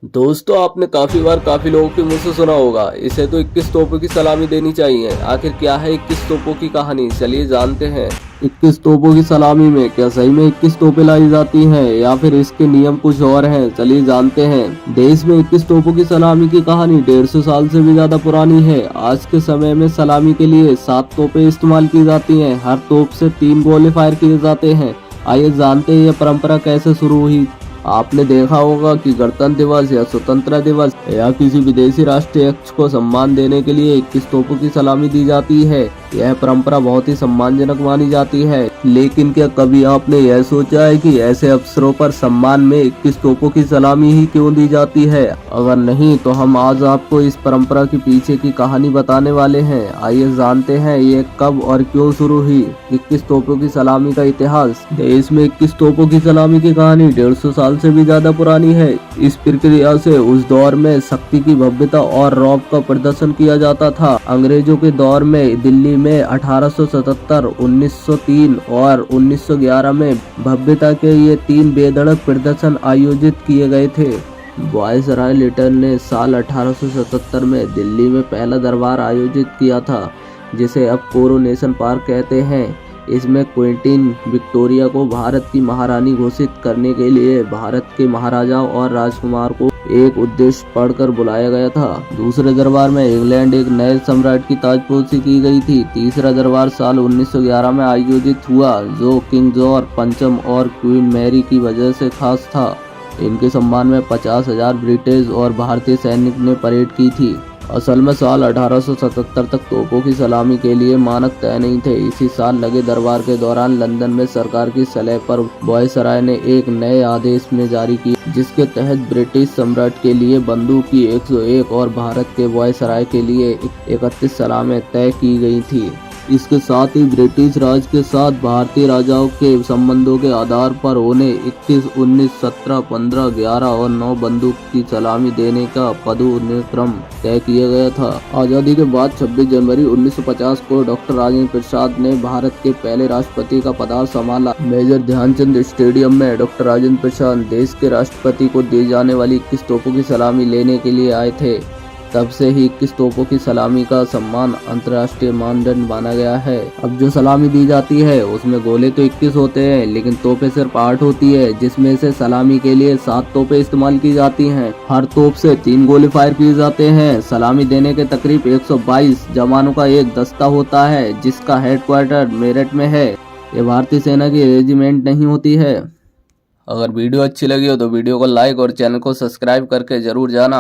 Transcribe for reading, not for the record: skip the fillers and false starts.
दोस्तों, आपने काफी बार काफी लोगों के मुंह से सुना होगा, इसे तो 21 तोपों की सलामी देनी चाहिए। आखिर क्या है 21 तोपों की कहानी, चलिए जानते हैं। 21 तोपों की सलामी में क्या सही में 21 तोपें लाई जाती हैं या फिर इसके नियम कुछ और हैं, चलिए जानते हैं। देश में 21 तोपों की सलामी की कहानी 150 साल से भी ज्यादा पुरानी है। आज के समय में सलामी के लिए 7 तोपें इस्तेमाल की जाती हैं। हर तोप से 3 गोले फायर किए जाते हैं। आइए जानते हैं यह परंपरा कैसे शुरू हुई। आपने देखा होगा कि गणतंत्र दिवस या स्वतंत्रता दिवस या किसी विदेशी राष्ट्रीय अध्यक्ष को सम्मान देने के लिए 21 तोपों की सलामी दी जाती है। यह परंपरा बहुत ही सम्मानजनक मानी जाती है। लेकिन क्या कभी आपने यह सोचा है कि ऐसे अवसरों पर सम्मान में 21 तोपों की सलामी ही क्यों दी जाती है? अगर नहीं तो हम आज आपको इस परंपरा के पीछे की कहानी बताने वाले हैं। आइए जानते हैं ये कब और क्यों शुरू हुई। 21 तोपों की सलामी का इतिहास। देश में 21 तोपों की सलामी की कहानी 150 साल से भी ज्यादा पुरानी है। इस प्रक्रिया से उस दौर में शक्ति की भव्यता और रौब का प्रदर्शन किया जाता था। अंग्रेजों के दौर में दिल्ली में 1877, 1903 और 1911 में भव्यता के ये 3 बेधड़क प्रदर्शन आयोजित किए गए थे। वायसराय लिटन ने साल 1877 में दिल्ली में पहला दरबार आयोजित किया था, जिसे अब कोरोनेशन पार्क कहते हैं। इसमें क्वीन विक्टोरिया को भारत की महारानी घोषित करने के लिए भारत के महाराजाओं और राजकुमार को एक उद्देश्य पढ़कर बुलाया गया था। दूसरे दरबार में इंग्लैंड एक नए सम्राट की ताजपोशी की गई थी। तीसरा दरबार साल 1911 में आयोजित हुआ, जो किंग जॉर्ज पंचम और क्वीन मैरी की वजह से खास था। इनके सम्मान में 50,000 ब्रिटिश और भारतीय सैनिक ने परेड की थी। असल में साल 1877 तक तोपों की सलामी के लिए मानक तय नहीं थे। इसी साल लगे दरबार के दौरान लंदन में सरकार की सलाह पर वायसराय ने एक नए आदेश में जारी किया, जिसके तहत ब्रिटिश सम्राट के लिए बंदूक की 101 और भारत के वायसराय के लिए 31 सलामें तय की गई थी। इसके साथ ही ब्रिटिश राज के साथ भारतीय राजाओं के संबंधों के आधार पर उन्हें 21, 19, 17, 15, 11 और 9 बंदूक की सलामी देने का पदानुक्रम तय किया गया था। आजादी के बाद 26 जनवरी 1950 को डॉक्टर राजेंद्र प्रसाद ने भारत के पहले राष्ट्रपति का पदभार संभाला। मेजर ध्यानचंद स्टेडियम में डॉक्टर राजेंद्र प्रसाद देश के राष्ट्रपति को दी जाने वाली 21 तोपों की सलामी लेने के लिए आए थे। तब से ही 21 तोपों की सलामी का सम्मान अंतर्राष्ट्रीय मानदंड माना गया है। अब जो सलामी दी जाती है उसमें गोले तो 21 होते हैं, लेकिन तोपें सिर्फ 8 होती है, जिसमें से सलामी के लिए 7 तोपें इस्तेमाल की जाती हैं। हर तोप से 3 गोले फायर किए जाते हैं। सलामी देने के तकरीब 122 जवानों का एक दस्ता होता है, जिसका हेडक्वार्टर मेरठ में है। ये भारतीय सेना की रेजिमेंट नहीं होती है। अगर वीडियो अच्छी लगी हो तो वीडियो को लाइक और चैनल को सब्सक्राइब करके जरूर जाना।